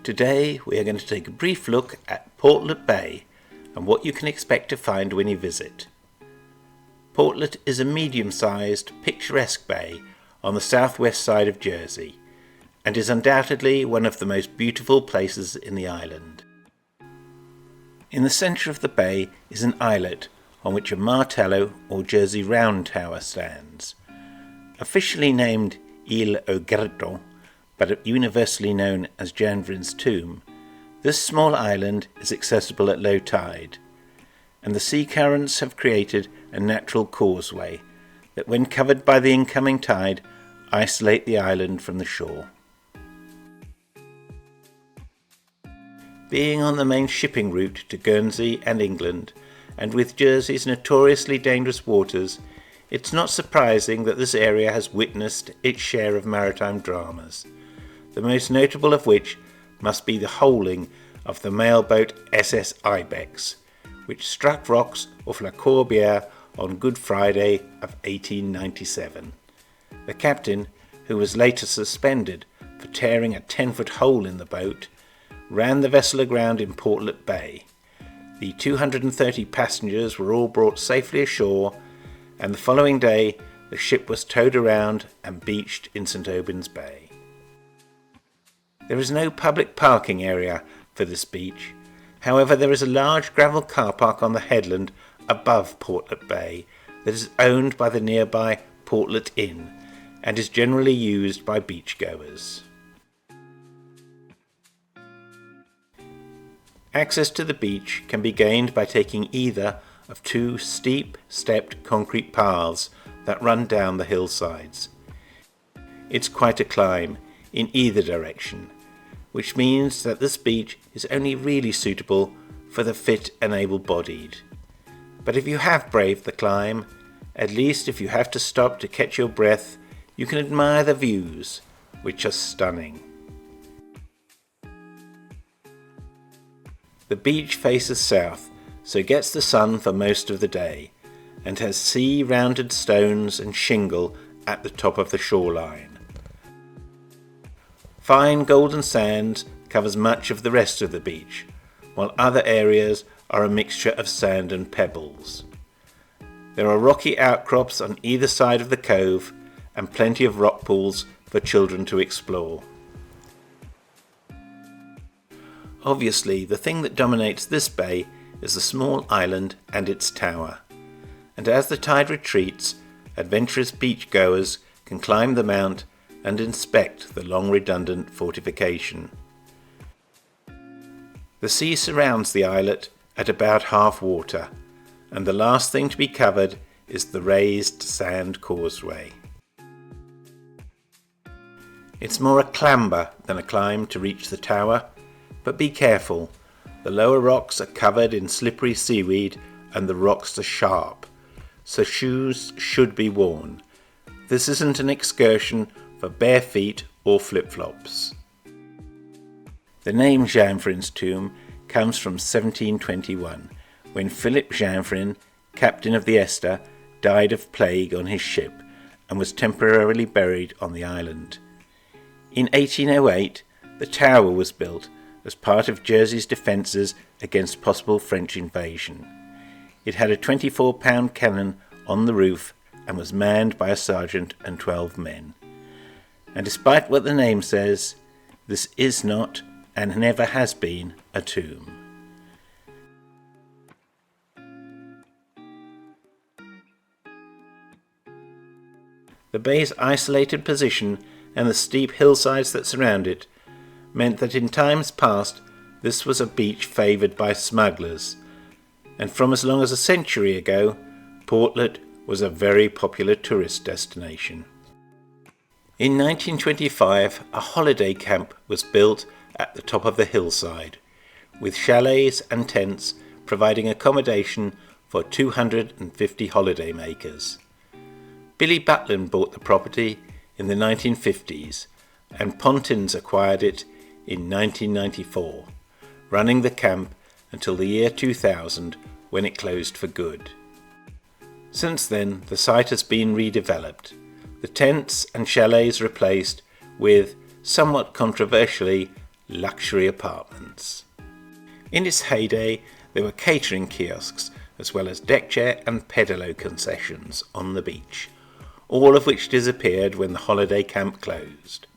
Today we are going to take a brief look at Portlet Bay and what you can expect to find when you visit. Portlet is a medium-sized, picturesque bay on the southwest side of Jersey and is undoubtedly one of the most beautiful places in the island. In the centre of the bay is an islet on which a martello or Jersey round tower stands. Officially named Il Ogretto, but universally known as Janvrin's tomb, this small island is accessible at low tide, and the sea currents have created a natural causeway that, when covered by the incoming tide, isolate the island from the shore. Being on the main shipping route to Guernsey and England, and with Jersey's notoriously dangerous waters, it's not surprising that this area has witnessed its share of maritime dramas, the most notable of which must be the holing of the mailboat SS Ibex, which struck rocks off La Corbière on Good Friday of 1897. The captain, who was later suspended for tearing a 10-foot hole in the boat, ran the vessel aground in Portlet Bay. The 230 passengers were all brought safely ashore, and the following day the ship was towed around and beached in St. Aubin's Bay. There is no public parking area for this beach. However, there is a large gravel car park on the headland above Portlet Bay that is owned by the nearby Portlet Inn and is generally used by beachgoers. Access to the beach can be gained by taking either of two steep, stepped concrete paths that run down the hillsides. It's quite a climb in either direction, which means that this beach is only really suitable for the fit and able-bodied. But if you have braved the climb, at least if you have to stop to catch your breath, you can admire the views, which are stunning. The beach faces south, so gets the sun for most of the day, and has sea-rounded stones and shingle at the top of the shoreline. Fine golden sand covers much of the rest of the beach, while other areas are a mixture of sand and pebbles. There are rocky outcrops on either side of the cove and plenty of rock pools for children to explore. Obviously, the thing that dominates this bay is the small island and its tower, and as the tide retreats, adventurous beachgoers can climb the mount and inspect the long redundant fortification. The sea surrounds the islet at about half water, and the last thing to be covered is the raised sand causeway. It's more a clamber than a climb to reach the tower, but be careful. The lower rocks are covered in slippery seaweed and the rocks are sharp, so shoes should be worn. This isn't an excursion for bare feet or flip-flops. The name Janvrin's tomb comes from 1721, when Philip Janvrin, captain of the Esther, died of plague on his ship and was temporarily buried on the island. In 1808, the tower was built as part of Jersey's defences against possible French invasion. It had a 24-pound cannon on the roof and was manned by a sergeant and 12 men. And despite what the name says, this is not and never has been a tomb. The bay's isolated position and the steep hillsides that surround it meant that in times past this was a beach favoured by smugglers, and from as long as a century ago, Portlet was a very popular tourist destination. In 1925, a holiday camp was built at the top of the hillside, with chalets and tents providing accommodation for 250 holidaymakers. Billy Butlin bought the property in the 1950s, and Pontins acquired it in 1994, running the camp until the year 2000, when it closed for good. Since then, the site has been redeveloped, the tents and chalets replaced with, somewhat controversially, luxury apartments. In its heyday, there were catering kiosks as well as deck chair and pedalo concessions on the beach, all of which disappeared when the holiday camp closed.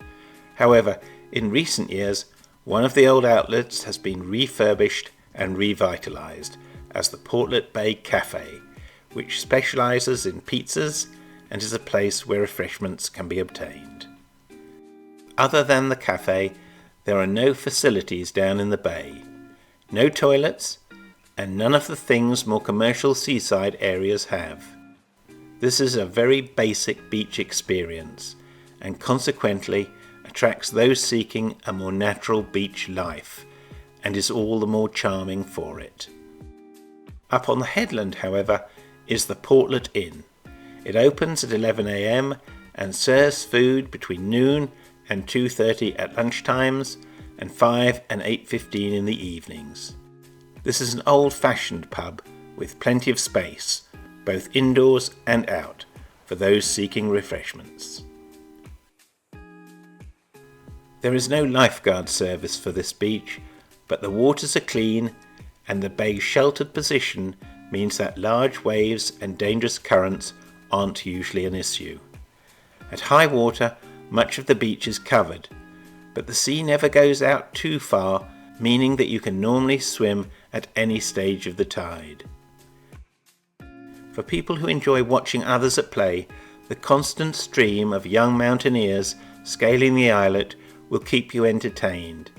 However, in recent years, one of the old outlets has been refurbished and revitalised as the Portlet Bay Cafe, which specialises in pizzas and is a place where refreshments can be obtained. Other than the cafe, there are no facilities down in the bay, no toilets, and none of the things more commercial seaside areas have. This is a very basic beach experience and consequently attracts those seeking a more natural beach life and is all the more charming for it. Up on the headland, however, is the Portlet Inn. It opens at 11 a.m. and serves food between noon and 2:30 at lunchtimes and 5 and 8:15 in the evenings. This is an old-fashioned pub with plenty of space, both indoors and out, for those seeking refreshments. There is no lifeguard service for this beach, but the waters are clean and the bay's sheltered position means that large waves and dangerous currents aren't usually an issue. At high water, much of the beach is covered, but the sea never goes out too far, meaning that you can normally swim at any stage of the tide. For people who enjoy watching others at play, the constant stream of young mountaineers scaling the islet will keep you entertained,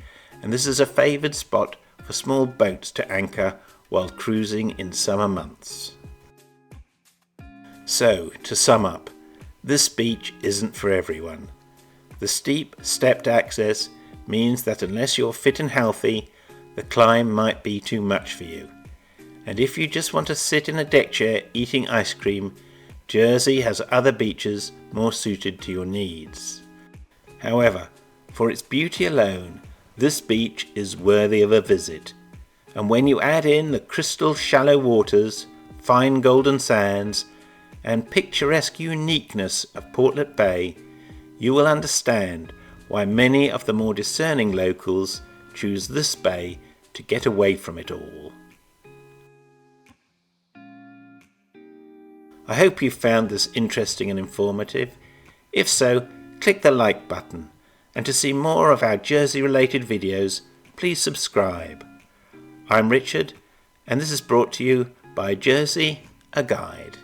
and this is a favoured spot for small boats to anchor while cruising in summer months. So, to sum up, this beach isn't for everyone. The steep, stepped access means that unless you're fit and healthy, the climb might be too much for you. And if you just want to sit in a deck chair eating ice cream, Jersey has other beaches more suited to your needs. However, for its beauty alone, this beach is worthy of a visit. And when you add in the crystal shallow waters, fine golden sands, and picturesque uniqueness of Portlet Bay, you will understand why many of the more discerning locals choose this bay to get away from it all. I hope you found this interesting and informative. If so, click the like button, and to see more of our Jersey-related videos, please subscribe. I'm Richard, and this is brought to you by Jersey, a Guide.